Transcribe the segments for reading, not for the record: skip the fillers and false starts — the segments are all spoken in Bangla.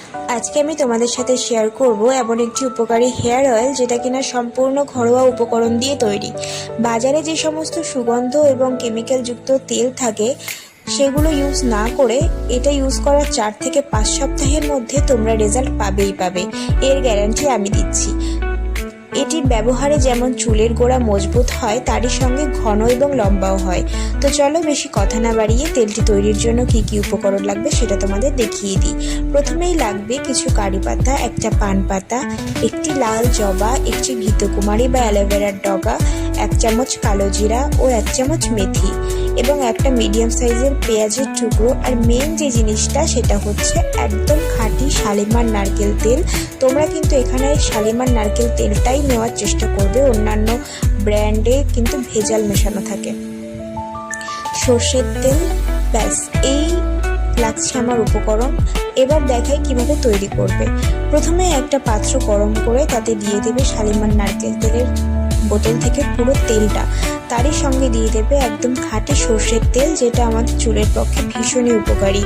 আজকে আমি তোমাদের সাথে শেয়ার করব এমন একটি উপকারী হেয়ার অয়েল যেটা কিনা সম্পূর্ণ ঘরোয়া উপকরণ দিয়ে তৈরি। বাজারে যে সমস্ত সুগন্ধ এবং কেমিক্যাল যুক্ত তেল থাকে সেগুলো ইউজ না করে এটা ইউজ করার 4 থেকে 5 সপ্তাহের মধ্যে তোমরা রেজাল্ট পাবে। এর গ্যারান্টি আমি দিচ্ছি। এটির ব্যবহারে যেমন চুলের গোড়া মজবুত হয়, তারই সঙ্গে ঘন এবং লম্বাও হয়। তো চলো বেশি কথা না বাড়িয়ে তেলটি তৈরির জন্য কি কি উপকরণ লাগবে সেটা তোমাদের দেখিয়ে দিই। প্রথমেই লাগবে কিছু কারি পাতা, একটা পান পাতা, একটি লাল জবা, একটি ঘৃতকুমারী বা অ্যালোভেরার ডগা, 1 চামচ কালো জিরা ও 1 চামচ মেথি এবং একটা মিডিয়াম সাইজের পেঁয়াজের টুকরো। আর মেন যে জিনিসটা সেটা হচ্ছে একদম খাঁটি শালিমার নারকেল তেল। তোমরা কিন্তু এখানে শালিমার নারকেল তেলটাই নেওয়ার চেষ্টা করবে, অন্যান্য ব্র্যান্ডে কিন্তু ভেজাল মেশানো থাকে। সর্ষের তেল, ব্যাস এই লাগছে আমার উপকরণ। এবার দেখাই কিভাবে তৈরি করবে। প্রথমে একটা পাত্র গরম করে তাতে দিয়ে দেবে শালিমার নারকেল তেলের বোতল থেকে পুরো তেলটা। তারই সঙ্গে দিয়ে দেবে একদম খাঁটি সর্ষের তেল, যেটা আমাদের চুলের পক্ষে ভীষণই উপকারী।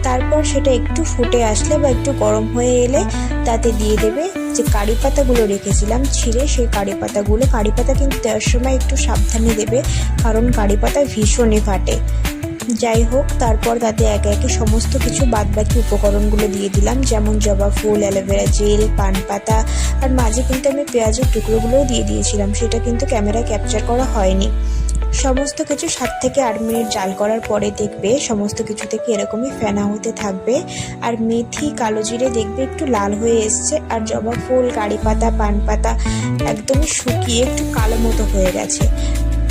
তারপর সেটা একটু ফুটে আসলে বা একটু গরম হয়ে এলে তাতে দিয়ে দেবে যে কারি পাতাগুলো রেখেছিলাম ছিঁড়ে, সেই কারি পাতা কিন্তু দেওয়ার সময় একটু সাবধানে দেবে, কারণ কারি পাতা ভীষণই ফাটে। যাই হোক, তারপর তাতে একে একে সমস্ত কিছু বাদবাকি উপকরণগুলো দিয়ে দিলাম, যেমন জবা ফুল, অ্যালোভেরা জেল, পান পাতা, আর মাঝে কিন্তু আমি পেঁয়াজের টুকরোগুলোও দিয়ে দিয়েছিলাম, সেটা কিন্তু ক্যামেরায় ক্যাপচার করা হয়নি। সমস্ত কিছু 7 থেকে 8 মিনিট জাল করার পরে দেখবে সমস্ত কিছু থেকে এরকমই ফেনা হতে থাকবে। আর মেথি, কালো জিরে দেখবে একটু লাল হয়ে এসছে, আর জবা ফুল, কারি পাতা, পান পাতা একদমই শুকিয়ে একটু কালো মতো হয়ে গেছে।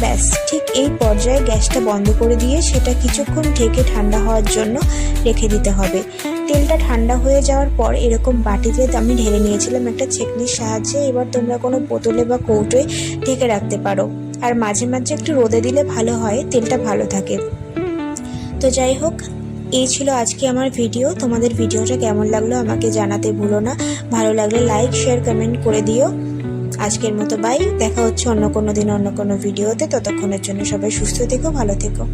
ব্যাস ঠিক এই পর্যায়ে গ্যাসটা বন্ধ করে দিয়ে সেটা কিছুক্ষণ ঢেকে ঠান্ডা হওয়ার জন্য রেখে দিতে হবে। তেলটা ঠান্ডা হয়ে যাওয়ার পর এরকম বাটিতে আমি ঢেলে নিয়েছিলাম একটা ছেঁকনির সাহায্যে। এবার তোমরা কোনো বোতলে বা কৌটোয় ঢেকে রাখতে পারো, আর মাঝে মাঝে একটু রোদে দিলে ভালো হয়, তেলটা ভালো থাকে। তো যাই হোক, এই ছিল আজকে আমার ভিডিও। তোমাদের ভিডিওটা কেমন লাগলো আমাকে জানাতে ভুলো না। ভালো লাগলে লাইক, শেয়ার, কমেন্ট করে দিও। আজকের মতো বাই, দেখা হচ্ছে অন্য কোনো দিন অন্য কোনো ভিডিওতে। ততক্ষণের জন্য সবাই সুস্থ থেকো, ভালো থেকো।